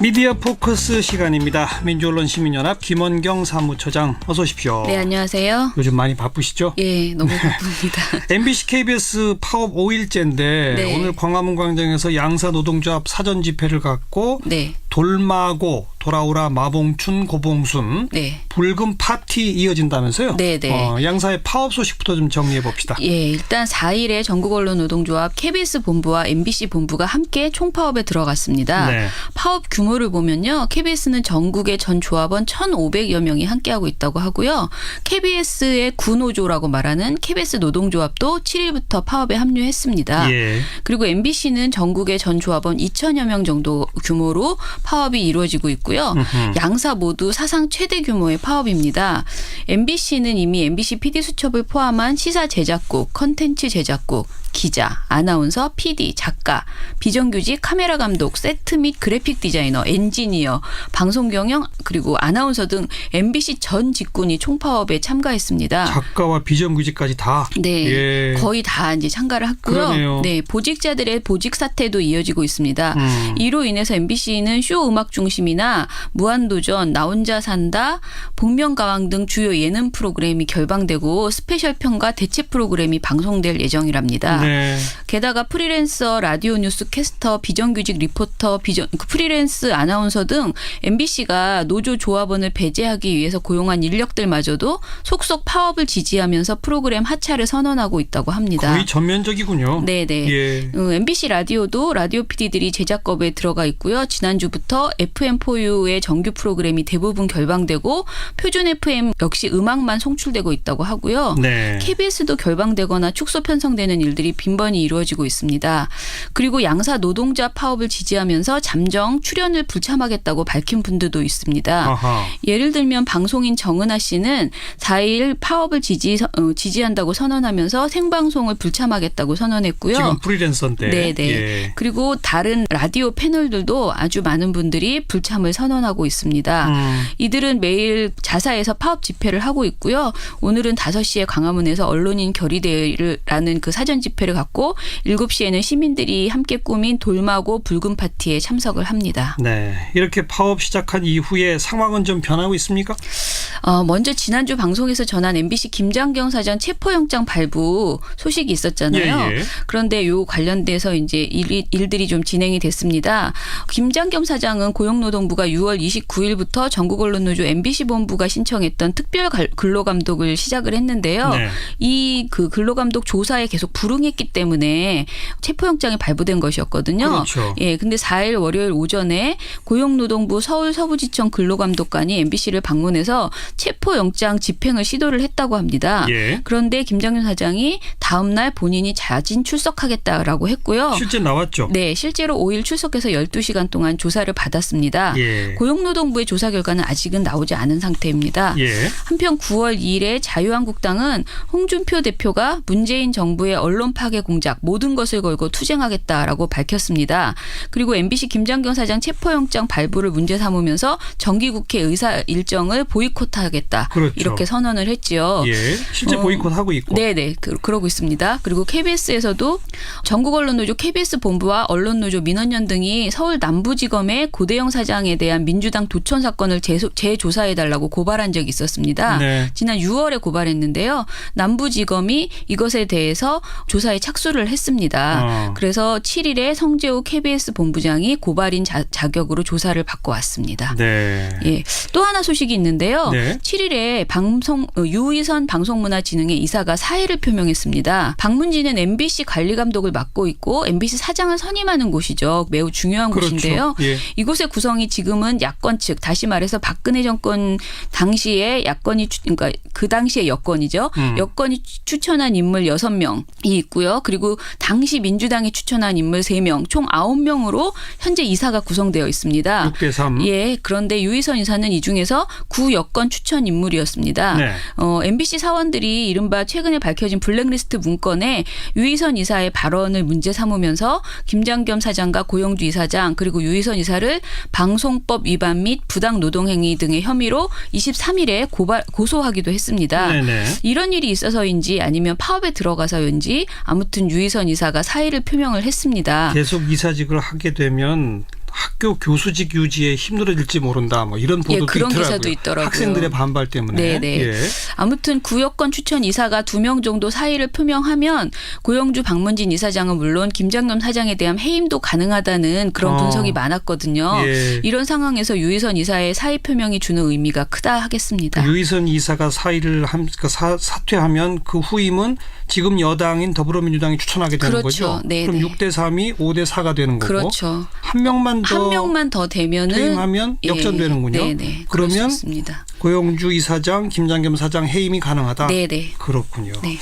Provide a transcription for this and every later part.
미디어 포커스 시간입니다. 민주언론시민연합 김원경 사무처장 어서 오십시오. 네, 안녕하세요. 요즘 많이 바쁘시죠? 예, 너무 바쁩니다. MBC KBS 파업 5일째인데 네. 오늘 광화문 광장에서 양사 노동조합 사전 집회를 갖고 네. 돌마고 돌아오라 마봉춘 고봉순 네. 불금 파티 이어진다면서요? 네네. 양사의 파업 소식부터 좀 정리해 봅시다. 예, 일단 4일에 전국언론노동조합 KBS 본부와 MBC 본부가 함께 총파업에 들어갔습니다. 네. 파업 규모를 보면요. KBS는 전국의 전 조합원 1,500여 명이 함께하고 있다고 하고요. KBS의 구노조라고 말하는 KBS 노동조합도 7일부터 파업에 합류했습니다. 예. 그리고 MBC는 전국의 전 조합원 2,000여 명 정도 규모로 파업이 이루어지고 있고요. 양사 모두 사상 최대 규모의 파업입니다. MBC는 이미 MBC PD수첩을 포함한 시사 제작국, 컨텐츠 제작국, 기자, 아나운서, PD, 작가, 비정규직, 카메라 감독, 세트 및 그래픽 디자이너, 엔지니어, 방송 경영 그리고 아나운서 등 MBC 전 직군이 총파업에 참가했습니다. 작가와 비정규직까지 다. 네, 예. 거의 다 이제 참가를 했고요. 그러네요. 네, 보직자들의 보직 사퇴도 이어지고 있습니다. 이로 인해서 MBC는 쇼 음악 중심이나 무한도전, 나 혼자 산다, 복면가왕 등 주요 예능 프로그램이 결방되고 스페셜 편과 대체 프로그램이 방송될 예정이랍니다. 네. 게다가 프리랜서, 라디오 뉴스 캐스터, 비정규직 리포터, 프리랜스 아나운서 등 MBC가 노조 조합원을 배제하기 위해서 고용한 인력들마저도 속속 파업을 지지하면서 프로그램 하차를 선언하고 있다고 합니다. 거의 전면적이군요. 네네. 예. MBC 라디오도 라디오 PD들이 제작업에 들어가 있고요. 지난주부터 FM4U의 정규 프로그램이 대부분 결방되고 표준 FM 역시 음악만 송출되고 있다고 하고요. 네. KBS도 결방되거나 축소 편성되는 일들이 빈번히 이루어지고 있습니다. 그리고 양사 노동자 파업을 지지하면서 잠정 출연을 불참하겠다고 밝힌 분들도 있습니다. 아하. 예를 들면 방송인 정은하 씨는 4일 파업을 지지한다고 선언하면서 생방송을 불참하겠다고 선언했고요. 지금 프리랜서인데. 네네. 예. 그리고 다른 라디오 패널들도 아주 많은 분들이 불참을 선언하고 있습니다. 이들은 매일 자사에서 파업 집회를 하고 있고요. 오늘은 5시에 광화문에서 언론인 결의대회라는 그 사전 집회를 갖고 7시에는 시민들이 함께 꾸민 돌마고 붉은 파티에 참석을 합니다. 네. 이렇게 파업 시작한 이후에 상황은 좀 변하고 있습니까? 먼저 지난주 방송에서 전한 MBC 김장경 사장 체포영장 발부 소식이 있었잖아요. 예. 그런데 요 관련돼서 이제 일들이 좀 진행이 됐습니다. 김장경 사장은 고용노동부가 6월 29일부터 전국언론노조 MBC 본부가 신청했던 특별 근로감독을 시작을 했는데요. 네. 이 그 근로감독 조사에 계속 불응했기 때문에 체포영장이 발부된 것이었거든요. 그렇죠. 예, 근데 4일 월요일 오전에 고용노동부 서울 서부지청 근로감독관이 MBC를 방문해서 체포영장 집행을 시도를 했다고 합니다. 예. 그런데 김장윤 사장이 다음 날 본인이 자진 출석하겠다라고 했고요. 실제 나왔죠? 네, 실제로 5일 출석해서 12시간 동안 조사를 받았습니다. 예. 고용노동부의 조사 결과는 아직은 나오지 않은 상태입니다. 예. 한편 9월 2일에 자유한국당은 홍준표 대표가 문재인 정부의 언론 파괴 공작 모든 것을 걸고 투쟁하겠다라고 밝혔습니다. 그리고 MBC 김장경 사장 체포영장 발부를 문제 삼으면서 정기국회 의사 일정을 보이콧하겠다. 그렇죠. 이렇게 선언을 했지요. 예. 실제 보이콧하고 있고. 네네. 그러고 있습니다. 그리고 KBS에서도 전국언론노조 KBS 본부와 언론노조 민원연 등이 서울 남부지검의 고대영 사장에 대한 민주당 도천 사건을 재조사해달라고 고발한 적이 있었습니다. 네. 지난 6월에 고발했는데요. 남부지검이 이것에 대해서 조사에 착수를 했습니다. 그래서 7일에 성재호 KBS 본부장이 고발인 자격으로 조사를 받고 왔습니다. 네. 예, 또 하나 소식이 있는데요. 네. 7일에 유희선 방송문화진흥회 이사가 사의를 표명했습니다. 방문진은 MBC 관리감독을 맡고 있고 MBC 사장을 선임하는 곳이죠. 매우 중요한 그렇죠. 곳인데요. 예. 이곳의 구성이 지금은 야권 측, 다시 말해서 박근혜 정권 당시에 그러니까 그 당시의 여권이죠. 여권이 추천한 인물 6명이 있고요. 그리고 당시 민주당이 추천한 인물 3명, 총 9명으로 현재 이사가 구성되어 있습니다. 6대3. 예, 그런데 유희선 이사는 이 중에서 구여권 추천 인물이었습니다. 네. MBC 사원들이 이른바 최근에 밝혀진 블랙리스트 문건에 유희선 이사의 발언을 문제 삼으면서 김장겸 사장과 고영주 이사장 그리고 유희선 이사를 방송법 위반 및 부당 노동행위 등의 혐의로 23일에 고소하기도 했습니다. 네네. 이런 일이 있어서인지 아니면 파업에 들어가서인지 아무튼 유희선 이사가 사의를 표명을 했습니다. 계속 이사직을 하게 되면 학교 교수직 유지에 힘들어질지 모른다. 뭐 이런 보도도 그런 있더라고요. 기사도 있더라고요. 학생들의 반발 때문에. 네네. 예. 아무튼 구여권 추천 이사가 2명 정도 사의를 표명하면 고영주 박문진 이사장은 물론 김장겸 사장에 대한 해임도 가능하다는 그런 분석이 많았거든요. 예. 이런 상황에서 유희선 이사의 사의 표명이 주는 의미가 크다 하겠습니다. 유희선 이사가 사퇴하면 그 후임은 지금 여당인 더불어민주당이 추천하게 되는 그렇죠. 거죠. 네네. 그럼 6대 3이 5대 4가 되는 거고. 그렇죠. 한 명만 더 되면은 퇴임하면 역전되는군요. 네네. 그러면 그렇습니다. 고영주 이사장, 김장겸 사장 해임이 가능하다. 네네. 그렇군요. 네.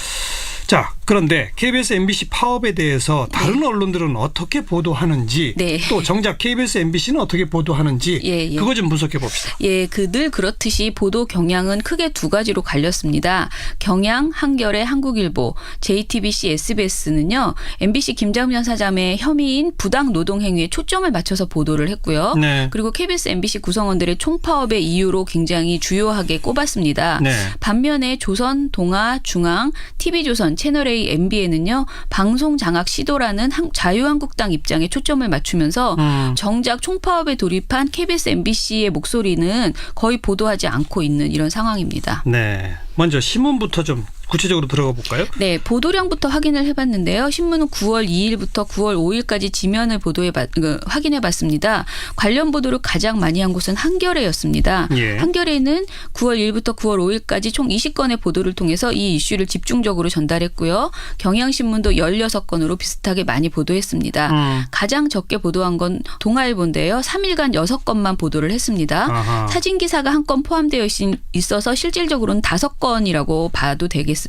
자, 그런데 KBS, MBC 파업에 대해서 다른 언론들은 어떻게 보도하는지 네. 또 정작 KBS, MBC는 어떻게 보도하는지 예. 그거 좀 분석해 봅시다. 예, 늘 그렇듯이 보도 경향은 크게 두 가지로 갈렸습니다. 경향, 한겨레, 한국일보, JTBC, SBS는요. MBC 김장겸 사장의 혐의인 부당 노동 행위에 초점을 맞춰서 보도를 했고요. 네. 그리고 KBS, MBC 구성원들의 총파업의 이유로 굉장히 주요하게 꼽았습니다. 네. 반면에 조선, 동아, 중앙, TV조선, 채널A, MBN은요. 방송 장악 시도라는 자유한국당 입장에 초점을 맞추면서 정작 총파업에 돌입한 KBS, MBC의 목소리는 거의 보도하지 않고 있는 이런 상황입니다. 네. 먼저 신문부터 좀 구체적으로 들어가 볼까요? 네, 보도량부터 확인을 해봤는데요. 신문은 9월 2일부터 9월 5일까지 지면을 확인해봤습니다. 관련 보도를 가장 많이 한 곳은 한겨레였습니다. 예. 한겨레는 9월 1일부터 9월 5일까지 총 20건의 보도를 통해서 이 이슈를 집중적으로 전달했고요. 경향신문도 16건으로 비슷하게 많이 보도했습니다. 가장 적게 보도한 건 동아일보인데요. 3일간 6건만 보도를 했습니다. 아하. 사진기사가 한 건 포함되어 있어서 실질적으로는 5건이라고 봐도 되겠습니다.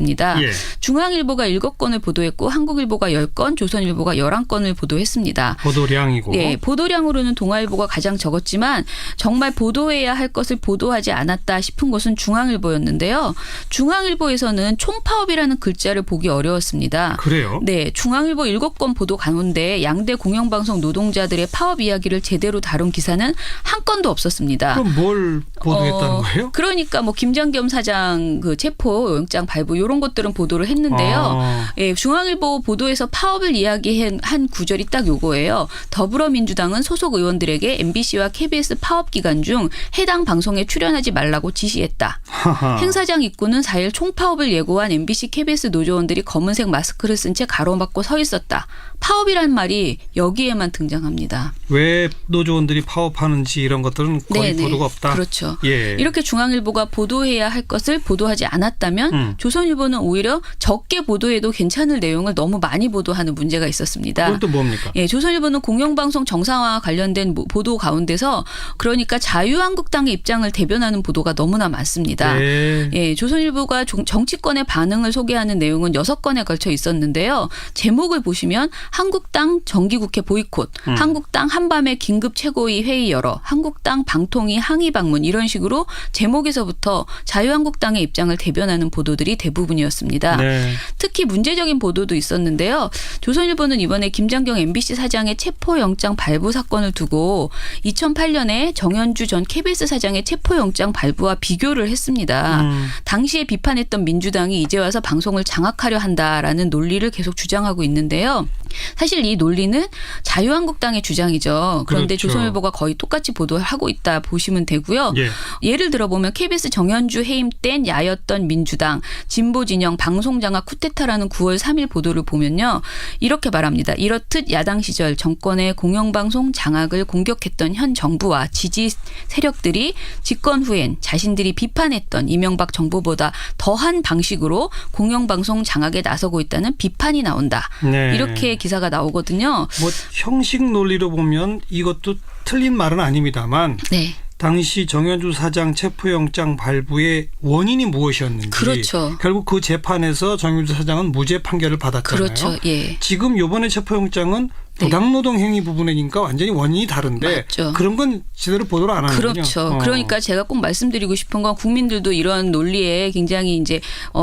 예. 중앙일보가 7건을 보도했고 한국일보가 10건, 조선일보가 11건을 보도했습니다. 보도량이고. 네, 보도량으로는 동아일보가 가장 적었지만 정말 보도해야 할 것을 보도하지 않았다 싶은 것은 중앙일보였는데요. 중앙일보에서는 총파업이라는 글자를 보기 어려웠습니다. 그래요? 네, 중앙일보 7건 보도 가운데 양대 공영방송 노동자들의 파업 이야기를 제대로 다룬 기사는 한 건도 없었습니다. 그럼 뭘 보도했다는 거예요? 그러니까 뭐 김장겸 사장 그 체포 영장 발부 이런 것들은 보도를 했는데요. 예, 중앙일보 보도에서 파업을 이야기한 구절이 딱 요거예요. 더불어민주당은 소속 의원들에게 MBC와 KBS 파업 기간 중 해당 방송에 출연하지 말라고 지시했다. 하하. 행사장 입구는 4일 총파업을 예고한 MBC, KBS 노조원들이 검은색 마스크를 쓴 채 가로막고 서 있었다. 파업이란 말이 여기에만 등장합니다. 왜 노조원들이 파업하는지 이런 것들은 거의 네네. 보도가 없다. 그렇죠. 예. 이렇게 중앙일보가 보도해야 할 것을 보도하지 않았다면 조선일보는 오히려 적게 보도해도 괜찮을 내용을 너무 많이 보도하는 문제가 있었습니다. 그건 또 뭡니까? 예, 조선일보는 공영방송 정상화 관련된 보도 가운데서 그러니까 자유한국당의 입장을 대변하는 보도가 너무나 많습니다. 네. 예, 조선일보가 정치권의 반응을 소개하는 내용은 6건에 걸쳐 있었는데요. 제목을 보시면 한국당 정기국회 보이콧, 한국당 한밤에 긴급 최고위 회의 열어, 한국당 방통위 항의 방문 이런 식으로 제목에서부터 자유한국당의 입장을 대변하는 보도들이 대부분이었습니다. 네. 특히 문제적인 보도도 있었는데요. 조선일보는 이번에 김장겸 MBC 사장의 체포영장 발부 사건을 두고 2008년에 정현주 전 KBS 사장의 체포영장 발부와 비교를 했습니다. 당시에 비판했던 민주당이 이제 와서 방송을 장악하려 한다라는 논리를 계속 주장하고 있는데요. 사실 이 논리는 자유한국당의 주장이죠. 그런데 그렇죠. 조선일보가 거의 똑같이 보도하고 있다 보시면 되고요. 예. 예를 들어보면 KBS 정현주 해임 땐 야였던 민주당 진보 진영 방송장악 쿠데타라는 9월 3일 보도를 보면요. 이렇게 말합니다. 이렇듯 야당 시절 정권의 공영방송 장악을 공격했던 현 정부와 지지 세력들이 집권 후엔 자신들이 비판했던 이명박 정부보다 더한 방식으로 공영방송 장악에 나서고 있다는 비판이 나온다. 네. 이렇게 기사가 나오거든요. 뭐 형식 논리로 보면 이것도 틀린 말은 아닙니다만 네. 당시 정현주 사장 체포영장 발부의 원인이 무엇이었는지 그렇죠. 결국 그 재판에서 정현주 사장은 무죄 판결을 받았잖아요. 그렇죠. 예. 지금 이번에 체포영장은 부당노동 행위 부분이니까 완전히 원인이 다른데 맞죠. 그런 건 제대로 보도를 안 하는군요. 그렇죠. 그러니까 제가 꼭 말씀드리고 싶은 건 국민들도 이런 논리에 굉장히 이제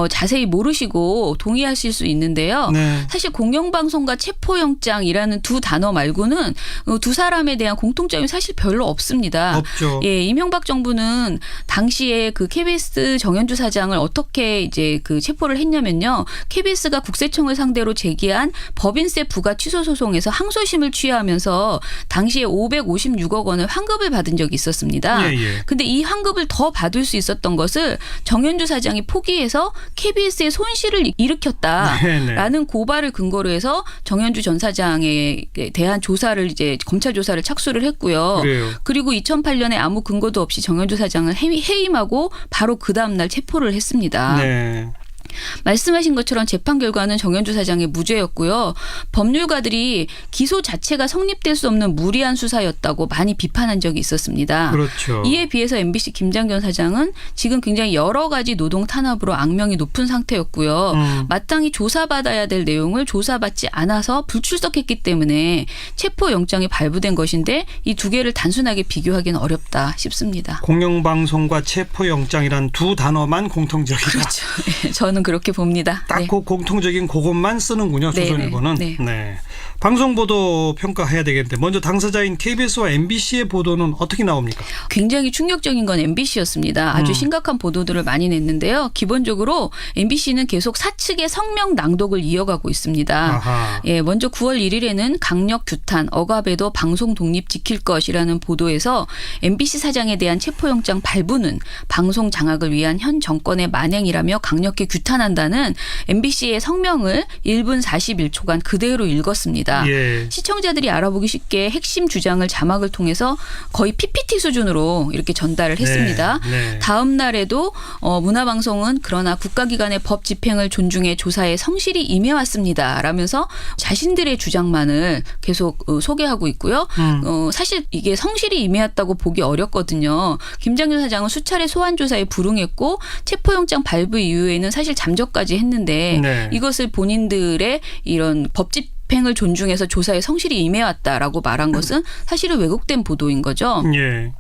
자세히 모르시고 동의하실 수 있는데요. 네. 사실 공영방송과 체포영장이라는 두 단어 말고는 두 사람에 대한 공통점이 사실 별로 없습니다. 없죠. 예, 이명박 정부는 당시에 그 KBS 정현주 사장을 어떻게 이제 그 체포를 했냐면요. KBS가 국세청을 상대로 제기한 법인세 부과 취소 소송에서 항소심을 취하하면서 당시에 556억 원을 환급을 받은 적이 있었습니다. 예. 근데 이 환급을 더 받을 수 있었던 것을 정현주 사장이 포기해서 KBS에 손실을 일으켰다라는 고발을 근거로 해서 정현주 전 사장에 대한 조사를 이제 검찰 조사를 착수를 했고요. 그래요. 그리고 2008년에 아무 근거도 없이 정현주 사장을 해임하고 바로 그 다음 날 체포를 했습니다. 네. 말씀하신 것처럼 재판 결과는 정현주 사장의 무죄였고요. 법률가들이 기소 자체가 성립될 수 없는 무리한 수사였다고 많이 비판한 적이 있었습니다. 그렇죠. 이에 비해서 MBC 김장겸 사장은 지금 굉장히 여러 가지 노동 탄압으로 악명이 높은 상태였고요. 마땅히 조사받아야 될 내용을 조사받지 않아서 불출석했기 때문에 체포영장이 발부된 것인데 이 두 개를 단순하게 비교하기는 어렵다 싶습니다. 공영방송과 체포영장이란 두 단어만 공통적이다. 그렇죠. 저는 그렇게 봅니다. 딱 그 공통적인 그것만 쓰는군요. 조선일보는. 네. 방송보도 평가해야 되겠는데 먼저 당사자인 KBS와 MBC의 보도는 어떻게 나옵니까? 굉장히 충격적인 건 MBC였습니다. 아주 심각한 보도들을 많이 냈는데요. 기본적으로 MBC는 계속 사측의 성명 낭독을 이어가고 있습니다. 아하. 예, 먼저 9월 1일에는 강력 규탄, 억압에도 방송 독립 지킬 것이라는 보도에서 MBC 사장에 대한 체포영장 발부는 방송 장악을 위한 현 정권의 만행이라며 강력히 규탄한다는 MBC의 성명을 1분 41초간 그대로 읽었습니다. 예. 시청자들이 알아보기 쉽게 핵심 주장을 자막을 통해서 거의 PPT 수준으로 이렇게 전달을 했습니다. 네. 다음 날에도 문화방송은 그러나 국가기관의 법 집행을 존중해 조사에 성실히 임해왔습니다. 라면서 자신들의 주장만을 계속 소개하고 있고요. 사실 이게 성실히 임해왔다고 보기 어렵거든요. 김장겸 사장은 수차례 소환조사에 불응했고 체포영장 발부 이후에는 사실 잠적까지 했는데 네. 이것을 본인들의 이런 법 집행을 존중해서 조사에 성실히 임해왔다라고 말한 것은 사실은 왜곡된 보도인 거죠. 예.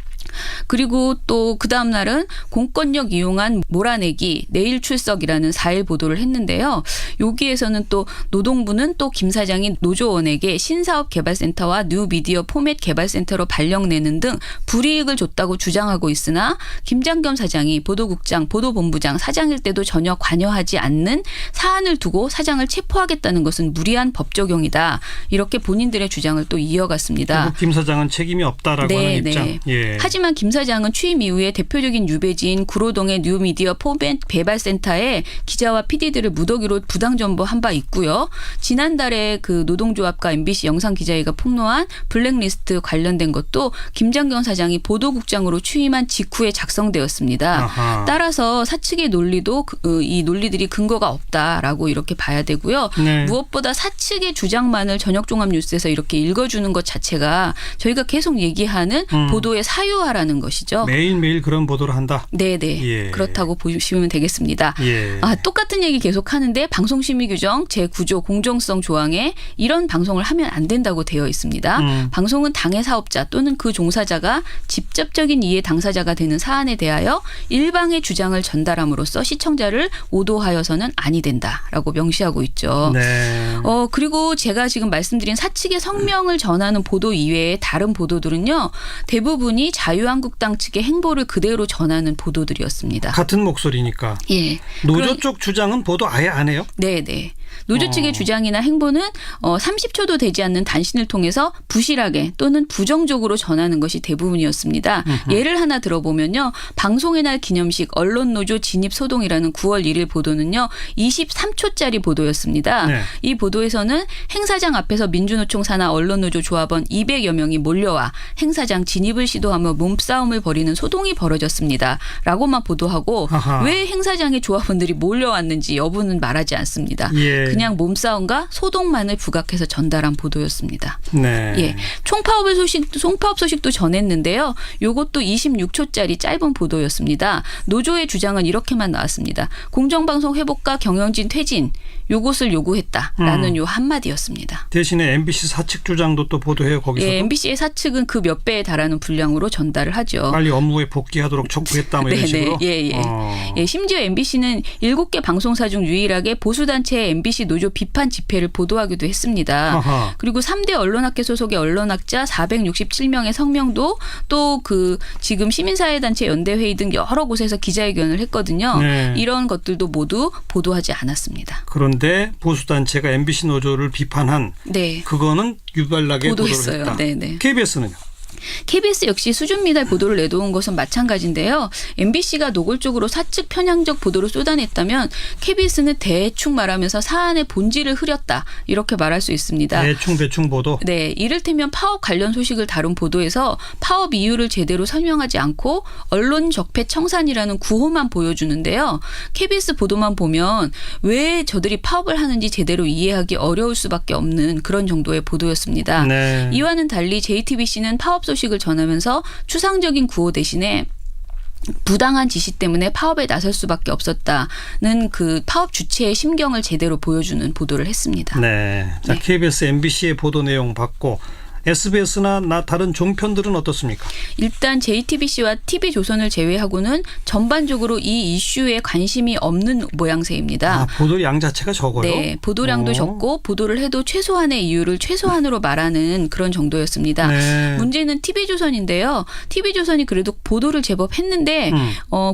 그리고 또 그 다음 날은 공권력 이용한 몰아내기 내일 출석이라는 4일 보도를 했는데요. 여기에서는 또 노동부는 또 김 사장이 노조원에게 신사업 개발센터와 뉴미디어 포맷 개발센터로 발령내는 등 불이익을 줬다고 주장하고 있으나 김장겸 사장이 보도국장, 보도본부장, 사장일 때도 전혀 관여하지 않는 사안을 두고 사장을 체포하겠다는 것은 무리한 법 적용이다. 이렇게 본인들의 주장을 또 이어갔습니다. 결국 김 사장은 책임이 없다라고 하는 입장. 예. 하지만 김 사장은 취임 이후에 대표적인 유배지인 구로동의 뉴미디어 포맷 개발센터에 기자와 PD들을 무더기로 부당정보한 바 있고요. 지난달에 그 노동조합과 MBC 영상기자회가 폭로한 블랙리스트 관련된 것도 김장겸 사장이 보도국장으로 취임한 직후에 작성되었습니다. 아하. 따라서 사측의 논리도 이 논리들이 근거가 없다라고 이렇게 봐야 되고요. 네. 무엇보다 사측의 주장만을 저녁종합뉴스에서 이렇게 읽어주는 것 자체가 저희가 계속 얘기하는 보도의 사유화라는 것이죠. 매일매일 그런 보도를 한다. 네네. 예. 그렇다고 보시면 되겠습니다. 예. 똑같은 얘기 계속 하는데 방송심의규정 제9조 공정성 조항에 이런 방송을 하면 안 된다고 되어 있습니다. 방송은 당의 사업자 또는 그 종사자가 직접적인 이해 당사자가 되는 사안에 대하여 일방의 주장을 전달함으로써 시청자를 오도하여서는 아니 된다라고 명시하고 있죠. 네. 그리고 제가 지금 말씀드린 사측의 성명을 전하는 보도 이외에 다른 보도들은요. 대부분이 자유한국당 측의 행보를 그대로 전하는 보도들이었습니다. 같은 목소리니까. 예. 노조 쪽 주장은 보도 아예 안 해요? 네네. 노조 측의 주장이나 행보는 30초도 되지 않는 단신을 통해서 부실하게 또는 부정적으로 전하는 것이 대부분이었습니다. 예를 하나 들어보면요. 방송의 날 기념식 언론노조 진입소동이라는 9월 1일 보도는요. 23초짜리 보도였습니다. 네. 이 보도에서는 행사장 앞에서 민주노총 산하 언론노조 조합원 200여 명이 몰려와 행사장 진입을 시도하며 몸싸움을 벌이는 소동이 벌어졌습니다. 라고만 보도하고 아하. 왜 행사장에 조합원들이 몰려왔는지 여부는 말하지 않습니다. 예. 그냥 몸싸움과 소동만을 부각해서 전달한 보도였습니다. 네. 예. 총파업 소식도 전했는데요. 요것도 26초짜리 짧은 보도였습니다. 노조의 주장은 이렇게만 나왔습니다. 공정방송 회복과 경영진 퇴진 요것을 요구했다라는 요 한마디였습니다. 대신에 MBC 사측 주장도 또 보도해요. 거기서도. 예, MBC의 사측은 그 몇 배에 달하는 분량으로 전달을 하죠. 빨리 업무에 복귀하도록 촉구했다 뭐 이런 식으로. 예. 예, 심지어 MBC는 7개 방송사 중 유일하게 보수단체의 MBC 노조 비판 집회를 보도하기도 했습니다. 아하. 그리고 3대 언론학회 소속의 언론학자 467명의 성명도 또 그 지금 시민사회단체 연대회의 등 여러 곳에서 기자회견을 했거든요. 네. 이런 것들도 모두 보도하지 않았습니다. 그런데 그런데 보수단체가 MBC 노조를 비판한 네. 그거는 유별나게 보도를 보도했어요. 했다. 네네. KBS는요? KBS 역시 수준 미달 보도를 내놓은 것은 마찬가지인데요. MBC가 노골적으로 사측 편향적 보도를 쏟아냈다면 KBS는 대충 말하면서 사안의 본질을 흐렸다. 이렇게 말할 수 있습니다. 대충 보도. 네, 이를테면 파업 관련 소식을 다룬 보도에서 파업 이유를 제대로 설명하지 않고 언론 적폐 청산이라는 구호만 보여주는데요. KBS 보도만 보면 왜 저들이 파업을 하는지 제대로 이해하기 어려울 수밖에 없는 그런 정도의 보도였습니다. 네. 이와는 달리 JTBC는 파업 소식을 전하면서 추상적인 구호 대신에 부당한 지시 때문에 파업에 나설 수밖에 없었다는 그 파업 주체의 심경을 제대로 보여주는 보도를 했습니다. 네. 자, 네. KBS, MBC의 보도 내용 봤고 SBS나 다른 종편들은 어떻습니까? 일단 JTBC와 TV조선을 제외하고는 전반적으로 이 이슈에 관심이 없는 모양새입니다. 보도 양 자체가 적어요? 네, 보도량도 적고 보도를 해도 최소한의 이유를 최소한으로 말하는 그런 정도였습니다. 네. 문제는 TV조선인데요. TV조선이 그래도 보도를 제법 했는데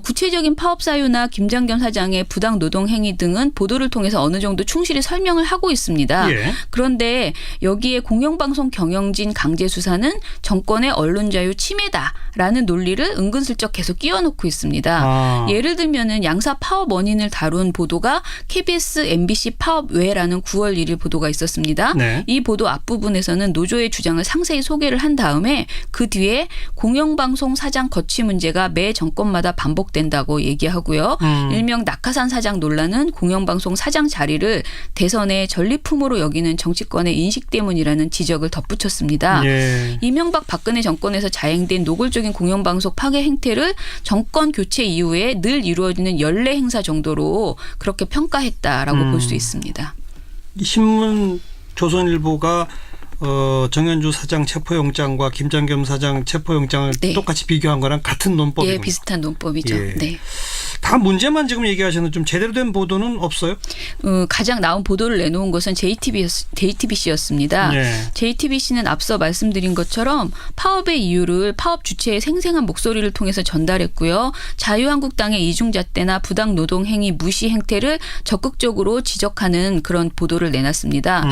구체적인 파업 사유나 김장겸 사장의 부당 노동 행위 등은 보도를 통해서 어느 정도 충실히 설명을 하고 있습니다. 예. 그런데 여기에 공영방송 경영진 강제 수사는 정권의 언론 자유 침해다라는 논리를 은근슬쩍 계속 끼워놓고 있습니다. 예를 들면은 양사 파업 원인을 다룬 보도가 KBS, MBC 파업 외라는 9월 1일 보도가 있었습니다. 네. 이 보도 앞부분에서는 노조의 주장을 상세히 소개를 한 다음에 그 뒤에 공영방송 사장 거취 문제가 매 정권마다 반복된다고 얘기하고요. 일명 낙하산 사장 논란은 공영방송 사장 자리를 대선의 전리품으로 여기는 정치권의 인식 때문이라는 지적을 덧붙였습니다. 예. 이명박 박근혜 정권에서 자행된 노골적인 공영방송 파괴 행태를 정권 교체 이후에 늘 이루어지는 연례 행사 정도로 그렇게 평가했다라고 볼 수 있습니다. 이 신문 조선일보가 정현주 사장 체포영장과 김장겸 사장 체포영장을 네. 똑같이 비교한 거랑 같은 논법이군요. 예, 비슷한 논법이죠. 예. 네. 다 문제만 지금 얘기하시는 좀 제대로 된 보도는 없어요? 가장 나온 보도를 내놓은 것은 JTBC였습니다. 네. JTBC는 앞서 말씀드린 것처럼 파업의 이유를 파업 주체의 생생한 목소리를 통해서 전달했고요. 자유한국당의 이중잣대나 부당 노동 행위 무시 행태를 적극적으로 지적하는 그런 보도를 내놨습니다.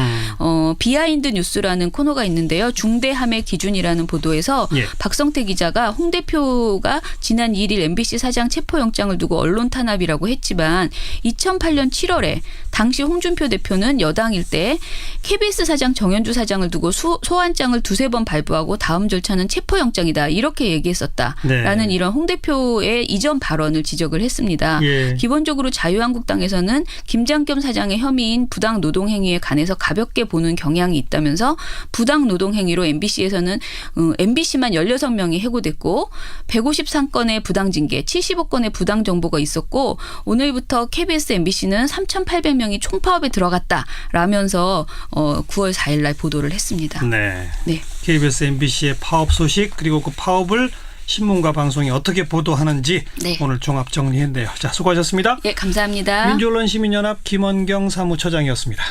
비하인드 뉴스라는 코너가 있는데요. 중대함의 기준이라는 보도에서 예. 박성태 기자가 홍 대표가 지난 1일 MBC 사장 체포영장을 두고 언론 탄압이라고 했지만 2008년 7월에 당시 홍준표 대표는 여당일 때 KBS 사장 정현주 사장을 두고 소환장을 두세 번 발부하고 다음 절차는 체포영장이다 이렇게 얘기했었다라는 네. 이런 홍 대표의 이전 발언을 지적을 했습니다. 예. 기본적으로 자유한국당에서는 김장겸 사장의 혐의인 부당 노동행위에 관해서 가볍게 보는 경향이 있다면서 부당 노동행위로 MBC에서는 MBC만 16명이 해고됐고 153건의 부당징계 75건의 부당정보가 있었고 오늘부터 KBS, MBC는 3,800명이 총파업에 들어갔다라면서 9월 4일 날 보도를 했습니다. 네. 네. KBS, MBC의 파업 소식 그리고 그 파업을 신문과 방송이 어떻게 보도하는지 네. 오늘 종합 정리했네요. 자, 수고하셨습니다. 예, 감사합니다. 민주언론 시민연합 김원경 사무처장이었습니다.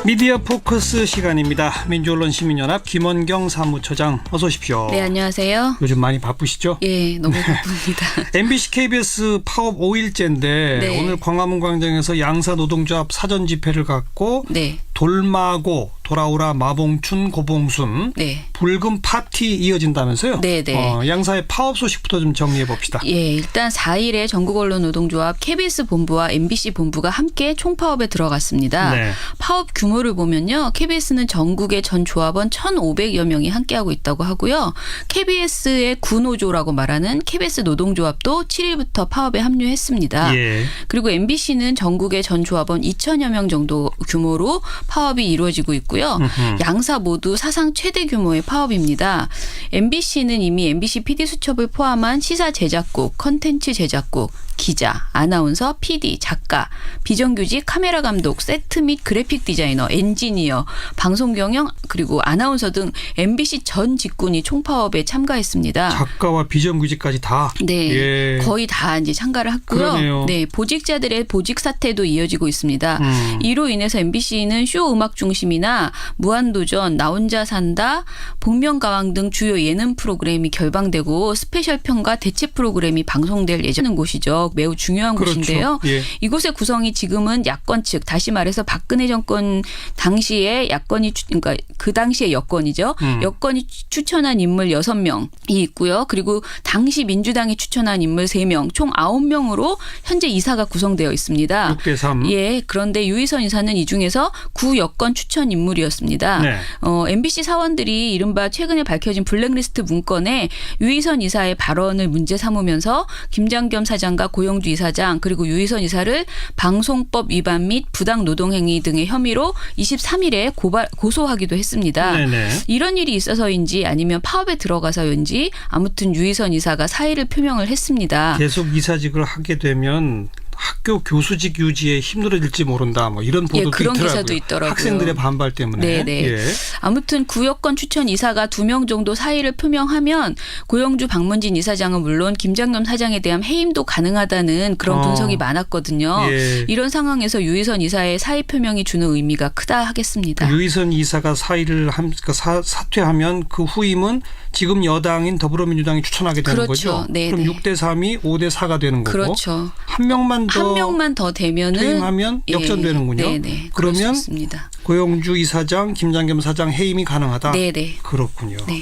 미디어 포커스 시간입니다. 민주언론 시민연합 김원경 사무처장 어서 오십시오. 네, 안녕하세요. 요즘 많이 바쁘시죠? 예, 너무 바쁩니다. MBC, KBS 파업 5일째인데 네. 오늘 광화문 광장에서 양사 노동조합 사전 집회를 갖고 네. 돌마고 돌아오라 마봉춘 고봉순 네. 불금 파티 이어진다면서요? 네, 네. 양사의 파업 소식부터 좀 정리해 봅시다. 예, 일단 4일에 전국언론노동조합 KBS 본부와 MBC 본부가 함께 총파업에 들어갔습니다. 네. 파업 규모를 보면요. KBS는 전국의 전 조합원 1,500여 명이 함께하고 있다고 하고요. KBS의 구노조라고 말하는 KBS 노동조합도 7일부터 파업에 합류했습니다. 예. 그리고 MBC는 전국의 전 조합원 2,000여 명 정도 규모로 파업이 이루어지고 있고요. 양사 모두 사상 최대 규모의 파업입니다. MBC는 이미 MBC PD 수첩을 포함한 시사 제작국, 컨텐츠 제작국, 기자, 아나운서, PD, 작가, 비정규직, 카메라 감독, 세트 및 그래픽 디자이너, 엔지니어, 방송 경영 그리고 아나운서 등 MBC 전 직군이 총파업에 참가했습니다. 작가와 비정규직까지 다. 네, 예. 거의 다 이제 참가를 했고요. 그러네요. 네, 보직자들의 보직 사퇴도 이어지고 있습니다. 이로 인해서 MBC는 쇼 음악 중심이나 무한도전, 나 혼자 산다, 복면가왕 등 주요 예능 프로그램이 결방되고 스페셜 편과 대체 프로그램이 방송될 예정인 곳이죠. 지역 매우 중요한 그렇죠. 곳인데요. 예. 이곳의 구성이 지금은 야권 측, 다시 말해서 박근혜 정권 당시에 야권이 그러니까 그 당시의 여권이죠. 여권이 추천한 인물 6명이 있고요. 그리고 당시 민주당이 추천한 인물 3명, 총 9명으로 현재 이사가 구성되어 있습니다. 6대3. 예, 그런데 유희선 이사는 이 중에서 구여권 추천 인물이었습니다. 네. MBC 사원들이 이른바 최근에 밝혀진 블랙리스트 문건에 유희선 이사의 발언을 문제 삼으면서 김장겸 사장과 고영주 이사장 그리고 유희선 이사를 방송법 위반 및 부당 노동행위 등의 혐의로 23일에 고소하기도 했습니다. 네네. 이런 일이 있어서인지 아니면 파업에 들어가서인지 아무튼 유희선 이사가 사의를 표명을 했습니다. 계속 이사직을 하게 되면 학교 교수직 유지에 힘들어질지 모른다. 뭐 이런 보도도 그런 있더라고요. 기사도 있더라고요. 학생들의 반발 때문에. 네네. 예. 아무튼 구여권 추천 이사가 2명 정도 사의를 표명하면 고영주 박문진 이사장은 물론 김장겸 사장에 대한 해임도 가능하다는 그런 분석이 많았거든요. 예. 이런 상황에서 유희선 이사의 사의 표명이 주는 의미가 크다 하겠습니다. 유희선 이사가 사퇴하면 그 후임은 지금 여당인 더불어민주당이 추천하게 되는 그렇죠. 거죠. 네네. 그럼 6대3이 5대4가 되는 거고. 그렇죠. 한 명만 더 되면은 퇴임하면 역전되는군요. 네네. 그러면 그렇습니다. 고영주 이사장, 김장겸 사장 해임이 가능하다. 네네. 그렇군요. 네.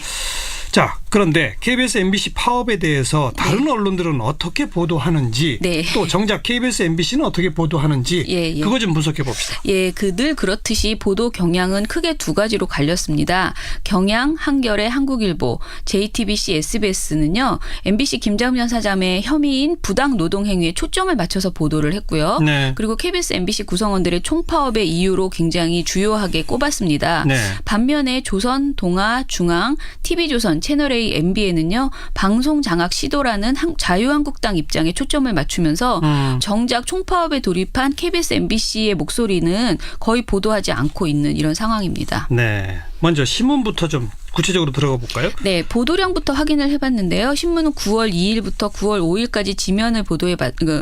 자, 그런데 KBS, MBC 파업에 대해서 다른 언론들은 어떻게 보도하는지 네. 또 정작 KBS, MBC는 어떻게 보도하는지 예. 그거 좀 분석해 봅시다. 예, 늘 그렇듯이 보도 경향은 크게 2가지로 갈렸습니다. 경향, 한겨레, 한국일보, JTBC, SBS는요. MBC 김장겸 사장의 혐의인 부당 노동 행위에 초점을 맞춰서 보도를 했고요. 네. 그리고 KBS, MBC 구성원들의 총파업의 이유로 굉장히 주요하게 꼽았습니다. 네. 반면에 조선, 동아, 중앙, TV조선, 채널A, MBN은요. 방송 장악 시도라는 자유한국당 입장에 초점을 맞추면서 정작 총파업에 돌입한 KBS, MBC의 목소리는 거의 보도하지 않고 있는 이런 상황입니다. 네. 먼저 신문부터 좀 구체적으로 들어가 볼까요? 네, 보도량부터 확인을 해봤는데요. 신문은 9월 2일부터 9월 5일까지 지면을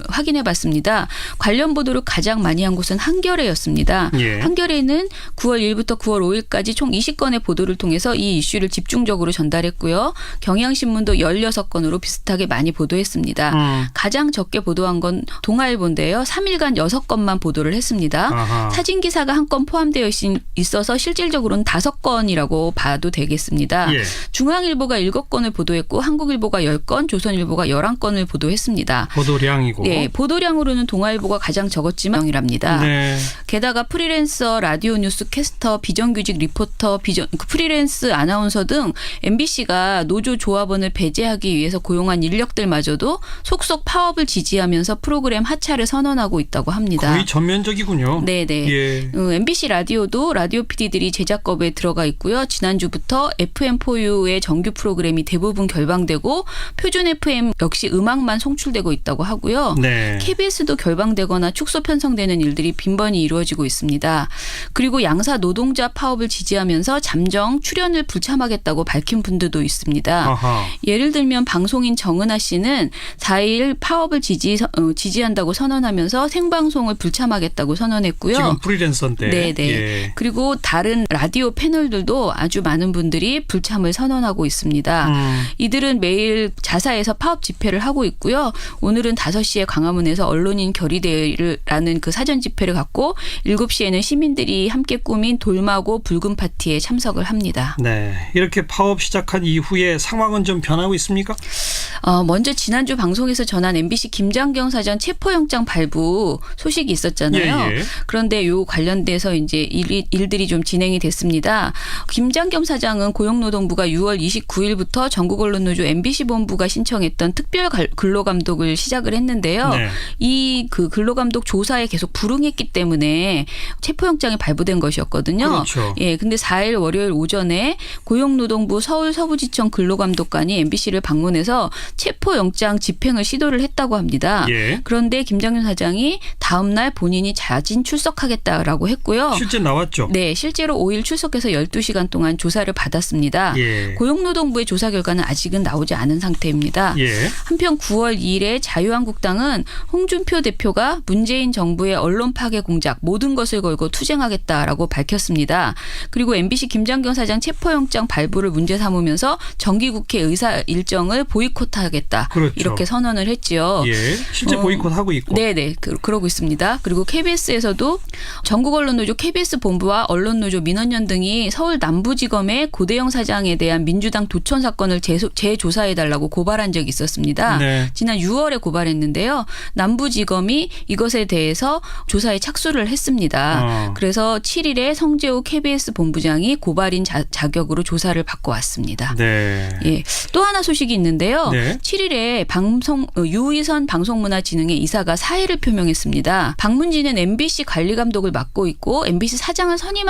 확인해봤습니다. 관련 보도를 가장 많이 한 곳은 한겨레였습니다. 예. 한겨레는 9월 1일부터 9월 5일까지 총 20건의 보도를 통해서 이 이슈를 집중적으로 전달했고요. 경향신문도 16건으로 비슷하게 많이 보도했습니다. 가장 적게 보도한 건 동아일보인데요. 3일간 6건만 보도를 했습니다. 아하. 사진기사가 한 건 포함되어 있어서 실질적으로는 5건이라고 봐도 되겠습니다. 예. 중앙일보가 7건을 보도했고 한국일보가 10건, 조선일보가 11건을 보도했습니다. 보도량이고. 네, 보도량으로는 동아일보가 가장 적었지만 이랍니다. 네. 게다가 프리랜서, 라디오 뉴스 캐스터, 비정규직 리포터, 프리랜스 아나운서 등 MBC가 노조 조합원을 배제하기 위해서 고용한 인력들마저도 속속 파업을 지지하면서 프로그램 하차를 선언하고 있다고 합니다. 거의 전면적이군요. 네네. 예. MBC 라디오도 라디오 PD들이 제작업에 들어가 있고요. 지난주부터 FM4U의 정규 프로그램이 대부분 결방되고 표준 FM 역시 음악만 송출되고 있다고 하고요. 네. KBS도 결방되거나 축소 편성되는 일들이 빈번히 이루어지고 있습니다. 그리고 양사 노동자 파업을 지지하면서 잠정 출연을 불참하겠다고 밝힌 분들도 있습니다. 아하. 예를 들면 방송인 정은하 씨는 4일 파업을 지지한다고 선언하면서 생방송을 불참하겠다고 선언했고요. 지금 프리랜서인데. 네네. 예. 그리고 다른 라디오 패널들도 아주 많은 분들이 불참을 선언하고 있습니다. 이들은 매일 자사에서 파업 집회를 하고 있고요. 오늘은 5시에 광화문에서 언론인 결의대회라는 그 사전 집회를 갖고 7시에는 시민들이 함께 꾸민 돌마고 붉은 파티에 참석을 합니다. 네. 이렇게 파업 시작한 이후에 상황은 좀 변하고 있습니까? 먼저 지난주 방송에서 전한 MBC 김장겸 사장 체포영장 발부 소식이 있었잖아요. 예, 예. 그런데 요 관련돼서 이제 일들이 좀 진행이 됐습니다. 김장겸 사장은 고용노동부가 6월 29일부터 전국언론노조 MBC 본부가 신청했던 특별 근로감독을 시작을 했는데요. 네. 이 그 근로감독 조사에 계속 불응했기 때문에 체포영장이 발부된 것이었거든요. 그렇죠. 예, 근데 4일 월요일 오전에 고용노동부 서울 서부지청 근로감독관이 MBC를 방문해서 체포영장 집행을 시도를 했다고 합니다. 예. 그런데 김장겸 사장이 다음 날 본인이 자진 출석하겠다라고 했고요. 실제 나왔죠. 네, 실제로 5일 출석해서 12시간 동안 조사를 받았습니다. 예. 고용노동부의 조사 결과는 아직은 나오지 않은 상태입니다. 예. 한편 9월 2일에 자유한국당은 홍준표 대표가 문재인 정부의 언론 파괴 공작 모든 것을 걸고 투쟁하겠다라고 밝혔습니다. 그리고 MBC 김장겸 사장 체포영장 발부를 문제 삼으면서 정기국회 의사 일정을 보이콧 보이콧하겠다. 그렇죠. 이렇게 선언을 했지요. 예, 실제 보이콧하고 있고. 네네. 그러고 있습니다. 그리고 KBS에서도 전국언론노조 KBS 본부와 언론노조 민원연 등이 서울 남부지검의 고대영 사장에 대한 민주당 도천 사건을 재조사해달라고 고발한 적이 있었습니다. 네. 지난 6월에 고발했는데요. 남부지검이 이것에 대해서 조사에 착수를 했습니다. 그래서 7일에 성재호 KBS 본부장이 고발인 자격으로 조사를 받고 왔습니다. 네. 예. 또 하나 소식이 있는데요. 네. 7일에 유희선 방송문화진흥회 이사가 사의를 표명했습니다. 방문진은 MBC 관리감독을 맡고 있고 MBC 사장을 선임한